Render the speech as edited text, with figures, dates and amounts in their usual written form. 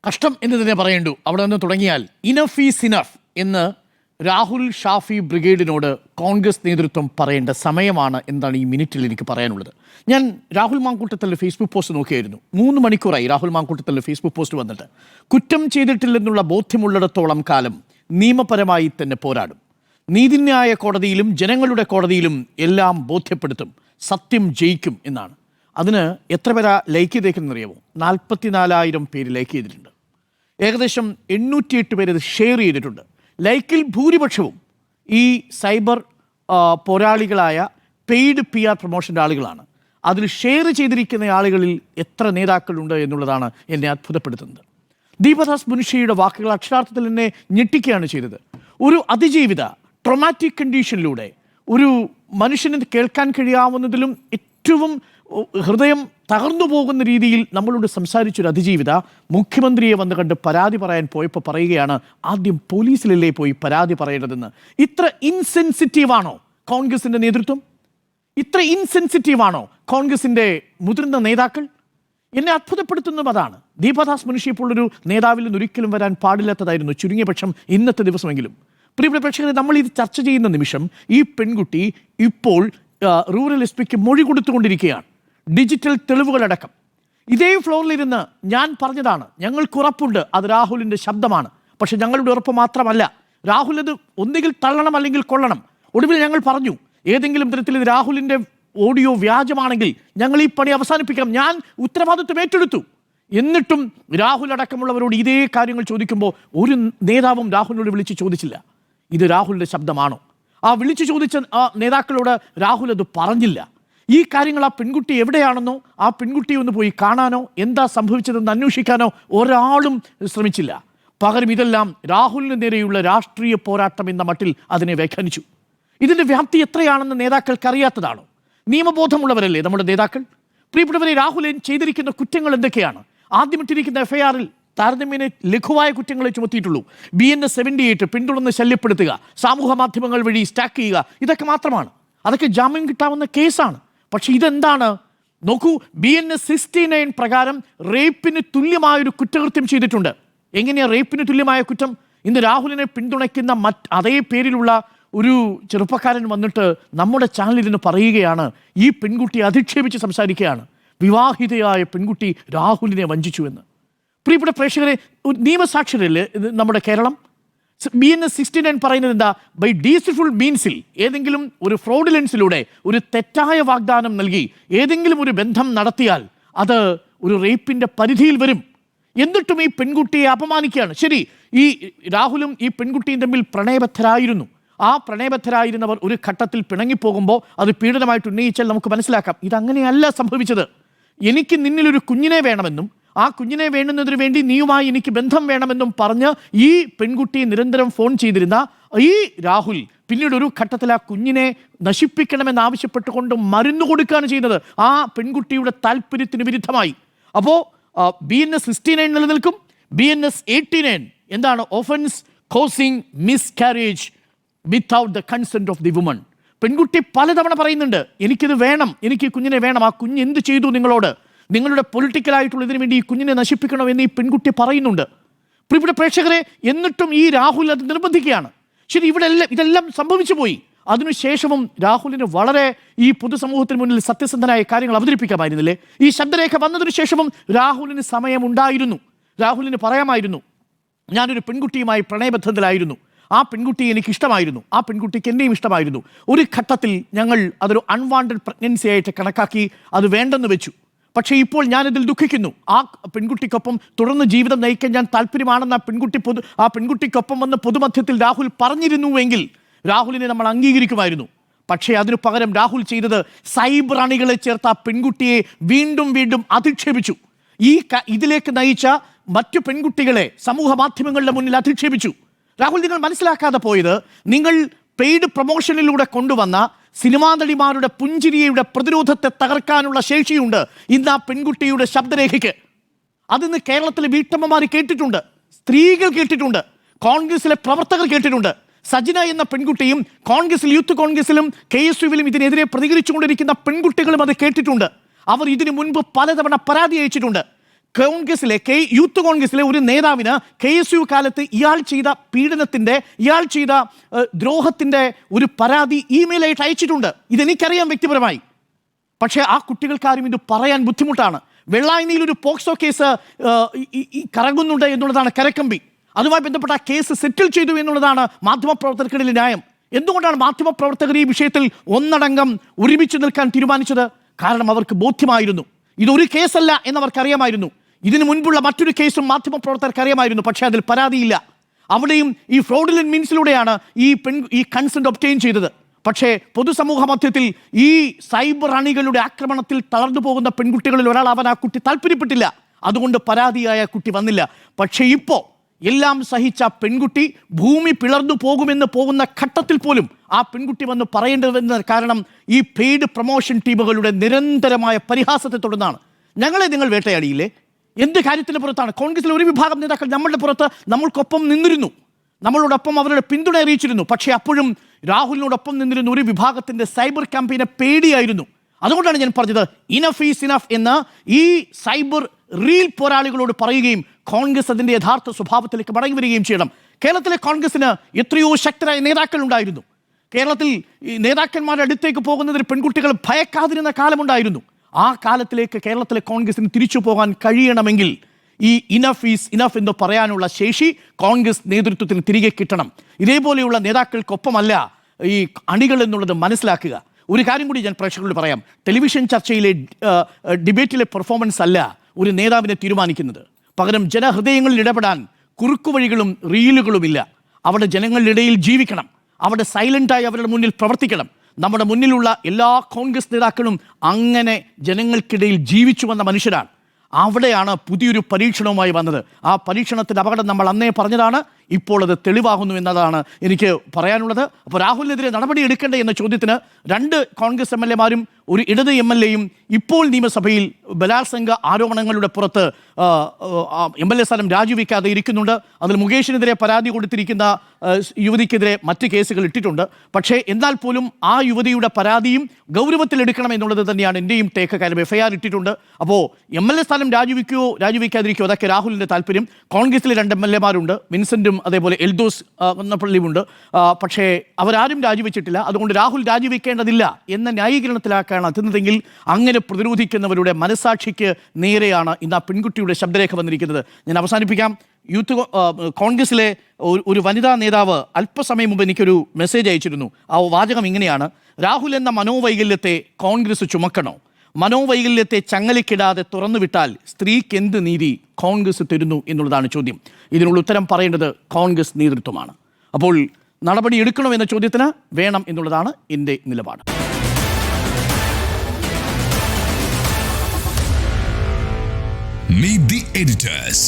കഷ്ടം എന്ന് തന്നെ പറയേണ്ടു. അവിടെ നിന്ന് തുടങ്ങിയാൽ ഇനഫ് ഈസ് ഇനഫ് എന്ന് രാഹുൽ ഷാഫി ബ്രിഗേഡിനോട് കോൺഗ്രസ് നേതൃത്വം പറയേണ്ട സമയമാണ് എന്നാണ് ഈ മിനിറ്റിൽ എനിക്ക് പറയാനുള്ളത്. ഞാൻ രാഹുൽ മാങ്കൂട്ടത്തലിൻ്റെ ഫേസ്ബുക്ക് പോസ്റ്റ് നോക്കിയായിരുന്നു. 3 മണിക്കൂറായി രാഹുൽ മാങ്കൂട്ടത്തലിൻ്റെ ഫേസ്ബുക്ക് പോസ്റ്റ് വന്നിട്ട്. കുറ്റം ചെയ്തിട്ടില്ലെന്നുള്ള ബോധ്യമുള്ളിടത്തോളം കാലം നിയമപരമായി തന്നെ പോരാടും. നീതിന്യായ കോടതിയിലും ജനങ്ങളുടെ കോടതിയിലും എല്ലാം ബോധ്യപ്പെടുത്തും. സത്യം ജയിക്കും എന്നാണ്. അതിന് എത്ര പേരാ ലൈക്ക് ചെയ്തേക്കുന്നറിയാമോ? 44,000 പേര് ലൈക്ക് ചെയ്തിട്ടുണ്ട്. ഏകദേശം 808 പേര് ഇത് ഷെയർ ചെയ്തിട്ടുണ്ട്. ലൈക്കിൽ ഭൂരിപക്ഷവും ഈ സൈബർ പോരാളികളായ പെയ്ഡ് PR പ്രൊമോഷൻ്റെ ആളുകളാണ്. അതിൽ ഷെയർ ചെയ്തിരിക്കുന്ന ആളുകളിൽ എത്ര നേതാക്കളുണ്ട് എന്നുള്ളതാണ് എന്നെ അത്ഭുതപ്പെടുത്തുന്നത്. ദീപദാസ് മുൻഷിയുടെ വാക്കുകൾ അക്ഷരാർത്ഥത്തിൽ എന്നെ ഞെട്ടിക്കുകയാണ് ചെയ്തത്. ഒരു അതിജീവിത ട്രോമാറ്റിക് കണ്ടീഷനിലൂടെ ഒരു മനുഷ്യന് കേൾക്കാൻ കഴിയാവുന്നതിലും ഏറ്റവും ഹൃദയം തകർന്നു പോകുന്ന രീതിയിൽ നമ്മളോട് സംസാരിച്ചൊരു അതിജീവിത മുഖ്യമന്ത്രിയെ വന്ന് കണ്ട് പരാതി പറയാൻ പോയപ്പോൾ പറയുകയാണ്, ആദ്യം പോലീസിലല്ലേ പോയി പരാതി പറയേണ്ടതെന്ന്. ഇത്ര ഇൻസെൻസിറ്റീവാണോ കോൺഗ്രസിൻ്റെ നേതൃത്വം? ഇത്ര ഇൻസെൻസിറ്റീവാണോ കോൺഗ്രസിൻ്റെ മുതിർന്ന നേതാക്കൾ? എന്നെ അത്ഭുതപ്പെടുത്തുന്നതും അതാണ്. ദീപദാസ് മുൻഷി പോലൊരു നേതാവിൽ നിന്ന് ഒരിക്കലും വരാൻ പാടില്ലാത്തതായിരുന്നു, ചുരുങ്ങിയ പക്ഷം ഇന്നത്തെ ദിവസമെങ്കിലും. പ്രിയപ്പെട്ട പ്രേക്ഷകരെ, നമ്മൾ ഇത് ചർച്ച ചെയ്യുന്ന നിമിഷം ഈ പെൺകുട്ടി ഇപ്പോൾ റൂറൽ SP മൊഴി കൊടുത്തുകൊണ്ടിരിക്കുകയാണ്. ഡിജിറ്റൽ തെളിവുകളടക്കം ഇതേ ഫ്ലോറിലിരുന്ന് ഞാൻ പറഞ്ഞതാണ്, ഞങ്ങൾക്ക് ഉറപ്പുണ്ട് അത് രാഹുലിൻ്റെ ശബ്ദമാണ്. പക്ഷെ ഞങ്ങളുടെ ഉറപ്പ് മാത്രമല്ല, രാഹുൽ അത് ഒന്നുകിൽ തള്ളണം അല്ലെങ്കിൽ കൊള്ളണം. ഒടുവിൽ ഞങ്ങൾ പറഞ്ഞു, ഏതെങ്കിലും തരത്തിൽ ഇത് രാഹുലിൻ്റെ ഓഡിയോ വ്യാജമാണെങ്കിൽ ഞങ്ങൾ ഈ പണി അവസാനിപ്പിക്കണം. ഞാൻ ഉത്തരവാദിത്വം ഏറ്റെടുത്തു. എന്നിട്ടും രാഹുൽ അടക്കമുള്ളവരോട് ഇതേ കാര്യങ്ങൾ ചോദിക്കുമ്പോൾ ഒരു നേതാവും രാഹുലിനോട് വിളിച്ച് ചോദിച്ചില്ല, ഇത് രാഹുലിൻ്റെ ശബ്ദമാണോ? ആ വിളിച്ചു ചോദിച്ച ആ നേതാക്കളോട് രാഹുൽ അത് പറഞ്ഞില്ല. ഈ കാര്യങ്ങൾ ആ പെൺകുട്ടി എവിടെയാണെന്നോ ആ പെൺകുട്ടിയെ ഒന്ന് പോയി കാണാനോ എന്താ സംഭവിച്ചതെന്ന് അന്വേഷിക്കാനോ ഒരാളും ശ്രമിച്ചില്ല. പകരം ഇതെല്ലാം രാഹുലിന് നേരെയുള്ള രാഷ്ട്രീയ പോരാട്ടം എന്ന മട്ടിൽ അതിനെ വ്യാഖ്യാനിച്ചു. ഇതിൻ്റെ വ്യാപ്തി എത്രയാണെന്ന് നേതാക്കൾക്ക് അറിയാത്തതാണോ? നിയമബോധമുള്ളവരല്ലേ നമ്മുടെ നേതാക്കൾ? പ്രിയപ്പെട്ടവരെ, രാഹുൽ ചെയ്തിരിക്കുന്ന കുറ്റങ്ങൾ എന്തൊക്കെയാണ്? ആദ്യമിട്ടിരിക്കുന്ന FIR-ൽ താരതമ്യേന ലഘുവായ കുറ്റങ്ങളെ ചുമത്തിയിട്ടുള്ളൂ. BNS 78 പിന്തുടർന്ന് ശല്യപ്പെടുത്തുക, സാമൂഹ്യ മാധ്യമങ്ങൾ വഴി സ്റ്റാക്ക് ചെയ്യുക, ഇതൊക്കെ മാത്രമാണ്. അതൊക്കെ ജാമ്യം കിട്ടാവുന്ന കേസാണ്. പക്ഷെ ഇതെന്താണ് നോക്കൂ, BNS 69 പ്രകാരം റേപ്പിന് തുല്യമായൊരു കുറ്റകൃത്യം ചെയ്തിട്ടുണ്ട്. എങ്ങനെയാണ് റേപ്പിന് തുല്യമായ കുറ്റം? ഇന്ന് രാഹുലിനെ പിന്തുണയ്ക്കുന്ന അതേ പേരിലുള്ള ഒരു ചെറുപ്പക്കാരൻ വന്നിട്ട് നമ്മുടെ ചാനലിൽ നിന്ന് പറയുകയാണ്, ഈ പെൺകുട്ടിയെ അധിക്ഷേപിച്ച് സംസാരിക്കുകയാണ്, വിവാഹിതയായ പെൺകുട്ടി രാഹുലിനെ വഞ്ചിച്ചു എന്ന്. പ്രിയപ്പെട്ട പ്രേക്ഷകരെ, നിയമസാക്ഷരല്ലേ നമ്മുടെ കേരളം? BNS 69 പറയുന്നത് എന്താ? ബൈ ഡീസിഫുൾ മീൻസിൽ, ഏതെങ്കിലും ഒരു ഫ്രോഡുലൻസിലൂടെ ഒരു തെറ്റായ വാഗ്ദാനം നൽകി ഏതെങ്കിലും ഒരു ബന്ധം നടത്തിയാൽ അത് ഒരു റേപ്പിൻ്റെ പരിധിയിൽ വരും. എന്നിട്ടും ഈ പെൺകുട്ടിയെ അപമാനിക്കുകയാണ്. ശരി, ഈ രാഹുലും ഈ പെൺകുട്ടിയും തമ്മിൽ പ്രണയബദ്ധരായിരുന്നു. ആ പ്രണയബദ്ധരായിരുന്നവർ ഒരു ഘട്ടത്തിൽ പിണങ്ങിപ്പോകുമ്പോൾ അത് പീഡനമായിട്ട് ഉന്നയിച്ചാൽ നമുക്ക് മനസ്സിലാക്കാം ഇതങ്ങനെയല്ല സംഭവിച്ചത്. എനിക്ക് നിന്നിലൊരു കുഞ്ഞിനെ വേണമെന്നും ആ കുഞ്ഞിനെ വേണ്ടുന്നതിന് വേണ്ടി നീയുമായി എനിക്ക് ബന്ധം വേണമെന്നും പറഞ്ഞ് ഈ പെൺകുട്ടിയെ നിരന്തരം ഫോൺ ചെയ്തിരുന്ന ഈ രാഹുൽ പിന്നീട് ഒരു ഘട്ടത്തിൽ ആ കുഞ്ഞിനെ നശിപ്പിക്കണമെന്നാവശ്യപ്പെട്ടുകൊണ്ട് മരുന്ന് കൊടുക്കുകയാണ് ചെയ്യുന്നത്, ആ പെൺകുട്ടിയുടെ താല്പര്യത്തിന് വിരുദ്ധമായി. അപ്പോൾ BNS 69 നിലനിൽക്കും. BNS 89 എന്താണ്? Offence causing miscarriage without the consent of the woman. പെൺകുട്ടി പലതവണ പറയുന്നുണ്ട്, എനിക്കിത് വേണം, എനിക്ക് കുഞ്ഞിനെ വേണം. ആ കുഞ്ഞ് എന്ത് ചെയ്തു നിങ്ങളോട്? നിങ്ങളുടെ പൊളിറ്റിക്കലായിട്ടുള്ള ഇതിനു വേണ്ടി ഈ കുഞ്ഞിനെ നശിപ്പിക്കണോ എന്ന് ഈ പെൺകുട്ടി പറയുന്നുണ്ട്. പ്രിയപ്പെട്ട പ്രേക്ഷകരെ, എന്നിട്ടും ഈ രാഹുൽ അത് നിർബന്ധിക്കുകയാണ്. ശരി, ഇതെല്ലാം സംഭവിച്ചു പോയി. അതിനുശേഷവും രാഹുലിന് വളരെ ഈ പൊതുസമൂഹത്തിന് മുന്നിൽ സത്യസന്ധനായ കാര്യങ്ങൾ അവതരിപ്പിക്കാമായിരുന്നില്ലേ? ഈ ശബ്ദരേഖ വന്നതിനു ശേഷവും രാഹുലിന് സമയമുണ്ടായിരുന്നു. രാഹുലിന് പറയാമായിരുന്നു, ഞാനൊരു പെൺകുട്ടിയുമായി പ്രണയബദ്ധത്തിലായിരുന്നു, ആ പെൺകുട്ടിയെ എനിക്ക് ഇഷ്ടമായിരുന്നു, ആ പെൺകുട്ടിക്ക് എന്നെയും ഇഷ്ടമായിരുന്നു. ഒരു ഘട്ടത്തിൽ ഞങ്ങൾ അതൊരു അൺവാണ്ടഡ് പ്രഗ്നൻസി ആയിട്ട് കണക്കാക്കി അത് വേണ്ടെന്ന് വെച്ചു. പക്ഷേ ഇപ്പോൾ ഞാനിതിൽ ദുഃഖിക്കുന്നു. ആ പെൺകുട്ടിക്കൊപ്പം തുടർന്ന് ജീവിതം നയിക്കാൻ ഞാൻ താല്പര്യമാണെന്ന് ആ പെൺകുട്ടിക്കൊപ്പം വന്ന് പൊതുമധ്യത്തിൽ രാഹുൽ പറഞ്ഞിരുന്നുവെങ്കിൽ രാഹുലിനെ നമ്മൾ അംഗീകരിക്കുമായിരുന്നു. പക്ഷേ അതിനു പകരം രാഹുൽ ചെയ്തത് സൈബർ അണികളെ ചേർത്ത് ആ പെൺകുട്ടിയെ വീണ്ടും വീണ്ടും അധിക്ഷേപിച്ചു. ഇതിലേക്ക് നയിച്ച മറ്റു പെൺകുട്ടികളെ സമൂഹ മാധ്യമങ്ങളുടെ മുന്നിൽ അധിക്ഷേപിച്ചു. രാഹുൽ, നിങ്ങൾ മനസ്സിലാക്കാതെ പോയത്, നിങ്ങൾ പെയ്ഡ് പ്രൊമോഷനിലൂടെ കൊണ്ടുവന്ന സിനിമാ നടിമാരുടെ പുഞ്ചിരിയുടെ പ്രതിരോധത്തെ തകർക്കാനുള്ള ശേഷിയുണ്ട് ഇന്ന് ആ പെൺകുട്ടിയുടെ ശബ്ദരേഖയ്ക്ക്. അതിന്ന് കേരളത്തിലെ വീട്ടമ്മമാർ കേട്ടിട്ടുണ്ട്, സ്ത്രീകൾ കേട്ടിട്ടുണ്ട്, കോൺഗ്രസിലെ പ്രവർത്തകർ കേട്ടിട്ടുണ്ട്. സജിന എന്ന പെൺകുട്ടിയും കോൺഗ്രസിൽ, യൂത്ത് കോൺഗ്രസിലും KSUവിലും ഇതിനെതിരെ പ്രതികരിച്ചുകൊണ്ടിരിക്കുന്ന പെൺകുട്ടികളും അത് കേട്ടിട്ടുണ്ട്. അവർ ഇതിനു മുൻപ് പലതവണ പരാതി അയച്ചിട്ടുണ്ട്. കോൺഗ്രസിലെ യൂത്ത് കോൺഗ്രസിലെ ഒരു നേതാവിന് KSU കാലത്ത് ഇയാൾ ചെയ്ത പീഡനത്തിൻ്റെ, ഇയാൾ ചെയ്ത ദ്രോഹത്തിൻ്റെ ഒരു പരാതി ഇമെയിലായിട്ട് അയച്ചിട്ടുണ്ട്. ഇതെനിക്കറിയാം വ്യക്തിപരമായി. പക്ഷേ ആ കുട്ടികൾക്കാരും ഇത് പറയാൻ ബുദ്ധിമുട്ടാണ്. വെള്ളായണിയിൽ ഒരു പോക്സോ കേസ് കറങ്ങുന്നുണ്ട് എന്നുള്ളതാണ് കരക്കമ്പി. അതുമായി ബന്ധപ്പെട്ട ആ കേസ് സെറ്റിൽ ചെയ്തു എന്നുള്ളതാണ് മാധ്യമപ്രവർത്തകർക്കിടയിൽ ന്യായം. എന്തുകൊണ്ടാണ് മാധ്യമപ്രവർത്തകർ ഈ വിഷയത്തിൽ ഒന്നടങ്കം ഒരുമിച്ച് നിൽക്കാൻ തീരുമാനിച്ചത്? കാരണം അവർക്ക് ബോധ്യമായിരുന്നു ഇതൊരു കേസല്ല എന്നവർക്കറിയാമായിരുന്നു. ഇതിനു മുൻപുള്ള മറ്റൊരു കേസും മാധ്യമപ്രവർത്തകർക്ക് അറിയാമായിരുന്നു. പക്ഷേ അതിൽ പരാതിയില്ല. അവിടെയും ഈ ഫ്രോഡുലന്റ് മീൻസിലൂടെയാണ് ഈ കൺസെന്റ് ഒബ്റ്റെയിൻ ചെയ്തത്. പക്ഷേ പൊതുസമൂഹ മധ്യത്തിൽ ഈ സൈബർ അണികളുടെ ആക്രമണത്തിൽ തളർന്നു പോകുന്ന പെൺകുട്ടികളിൽ ഒരാളാവാൻ ആ കുട്ടി താല്പര്യപ്പെട്ടില്ല. അതുകൊണ്ട് പരാതിയായ കുട്ടി വന്നില്ല. പക്ഷേ ഇപ്പോൾ എല്ലാം സഹിച്ച പെൺകുട്ടി ഭൂമി പിളർന്നു പോകുന്ന ഘട്ടത്തിൽ പോലും ആ പെൺകുട്ടി വന്ന് പറയേണ്ടതെന്ന് കാരണം ഈ പെയ്ഡ് പ്രൊമോഷൻ ടീമുകളുടെ നിരന്തരമായ പരിഹാസത്തെ തുടർന്നാണ്. ഞങ്ങളെ നിങ്ങൾ വേട്ടയാടിയില്ലേ? എന്ത് കാര്യത്തിന് പുറത്താണ്? കോൺഗ്രസിലെ ഒരു വിഭാഗം നേതാക്കൾ നമ്മളുടെ പുറത്ത് നമ്മൾക്കൊപ്പം നിന്നിരുന്നു, നമ്മളോടൊപ്പം അവരുടെ പിന്തുണ അറിയിച്ചിരുന്നു. പക്ഷേ അപ്പോഴും രാഹുലിനോടൊപ്പം നിന്നിരുന്ന ഒരു വിഭാഗത്തിൻ്റെ സൈബർ ക്യാമ്പയിനെ പേടിയായിരുന്നു. അതുകൊണ്ടാണ് ഞാൻ പറഞ്ഞത് ഇനഫ് ഈസ് ഇനഫ് എന്ന് ഈ സൈബർ റീൽ പോരാളികളോട് പറയുകയും കോൺഗ്രസ് അതിൻ്റെ യഥാർത്ഥ സ്വഭാവത്തിലേക്ക് മടങ്ങി വരികയും ചെയ്യണം. കേരളത്തിലെ കോൺഗ്രസിന് എത്രയോ ശക്തരായ നേതാക്കൾ ഉണ്ടായിരുന്നു. കേരളത്തിൽ ഈ നേതാക്കന്മാരുടെ അടുത്തേക്ക് പോകുന്നതിന് പെൺകുട്ടികൾ ഭയക്കാതിരുന്ന കാലമുണ്ടായിരുന്നു. ആ കാലത്തിലേക്ക് കേരളത്തിലെ കോൺഗ്രസിന് തിരിച്ചു പോകാൻ കഴിയണമെങ്കിൽ ഈ ഇനഫ് ഈസ് ഇനഫ് എന്ന് പറയാനുള്ള ശേഷി കോൺഗ്രസ് നേതൃത്വത്തിന് തിരികെ കിട്ടണം. ഇതേപോലെയുള്ള നേതാക്കൾക്കൊപ്പമല്ല ഈ അണികൾ എന്നുള്ളത് മനസ്സിലാക്കുക. ഒരു കാര്യം കൂടി ഞാൻ പ്രേക്ഷകരോട് പറയാം. ടെലിവിഷൻ ചർച്ചയിലെ ഡിബേറ്റിലെ പെർഫോമൻസ് അല്ല ഒരു നേതാവിനെ തീരുമാനിക്കുന്നത്. പകരം ജനഹൃദയങ്ങളിൽ ഇടപെടാൻ കുറുക്കുവഴികളും റീലുകളുമില്ല. അവിടെ ജനങ്ങളുടെ ഇടയിൽ ജീവിക്കണം. അവിടെ സൈലൻ്റായി അവരുടെ മുന്നിൽ പ്രവർത്തിക്കണം. നമ്മുടെ മുന്നിലുള്ള എല്ലാ കോൺഗ്രസ് നേതാക്കളും അങ്ങനെ ജനങ്ങൾക്കിടയിൽ ജീവിച്ചു വന്ന മനുഷ്യരാണ്. അവിടെയാണ് പുതിയൊരു പരീക്ഷണവുമായി വന്നത്. ആ പരീക്ഷണത്തിൻ്റെ അപകടം നമ്മൾ അന്നേ പറഞ്ഞതാണ്. ഇപ്പോൾ അത് തെളിവാകുന്നു എന്നതാണ് എനിക്ക് പറയാനുള്ളത്. അപ്പോൾ രാഹുലിനെതിരെ നടപടി എടുക്കേണ്ടേ എന്ന ചോദ്യത്തിന് 2 കോൺഗ്രസ് MLA-മാരും ഒരു ഇടത് MLA-യും ഇപ്പോൾ നിയമസഭയിൽ ബലാത്സംഗ ആരോപണങ്ങളുടെ പുറത്ത് MLA സ്ഥാനം രാജിവെക്കാതെ ഇരിക്കുന്നുണ്ട്. അതിൽ മുകേഷിനെതിരെ പരാതി കൊടുത്തിരിക്കുന്ന യുവതിക്കെതിരെ മറ്റ് കേസുകൾ ഇട്ടിട്ടുണ്ട്. പക്ഷേ എന്നാൽ പോലും ആ യുവതിയുടെ പരാതിയും ഗൗരവത്തിലെടുക്കണം എന്നുള്ളത് തന്നെയാണ് എൻ്റെയും ടേക്ക്. കാര്യം FIR ഇട്ടിട്ടുണ്ട്. അപ്പോൾ MLA സ്ഥാനം രാജിവെക്കുകയോ രാജിവെക്കാതിരിക്കുകയോ അതൊക്കെ രാഹുലിൻ്റെ താല്പര്യം. കോൺഗ്രസിലെ 2 MLA-മാരുണ്ട്, വിൻസെൻറ്റും അതേപോലെ എൽദോസ് പള്ളിയുമുണ്ട്. പക്ഷേ അവരാരും രാജിവെച്ചിട്ടില്ല. അതുകൊണ്ട് രാഹുൽ രാജിവെക്കേണ്ടതില്ല എന്ന ന്യായീകരണത്തിലാക്കാണ് എത്തുന്നതെങ്കിൽ അങ്ങനെ പ്രതിരോധിക്കുന്നവരുടെ മനസാക്ഷിക്ക് നേരെയാണ് ഇന്ന് ആ പെൺകുട്ടിയുടെ ശബ്ദരേഖ വന്നിരിക്കുന്നത്. ഞാൻ അവസാനിപ്പിക്കാം. കോൺഗ്രസിലെ ഒരു വനിതാ നേതാവ് അല്പസമയം മുമ്പ് എനിക്കൊരു മെസ്സേജ് അയച്ചിരുന്നു. ആ വാചകം ഇങ്ങനെയാണ്: രാഹുൽ എന്ന മനോവൈകല്യത്തെ കോൺഗ്രസ് ചുമക്കണോ? മനോവൈകല്യത്തെ ചങ്ങലക്കിടാതെ തുറന്നുവിട്ടാൽ സ്ത്രീക്ക് എന്ത് നീതി കോൺഗ്രസ് തരുന്നു എന്നുള്ളതാണ് ചോദ്യം. ഇതിനുള്ള ഉത്തരം പറയേണ്ടത് കോൺഗ്രസ് നേതൃത്വമാണ്. അപ്പോൾ നടപടി എടുക്കണോ എന്ന ചോദ്യത്തിന് വേണം എന്നുള്ളതാണ് എൻ്റെ നിലപാട്. Meet the editors.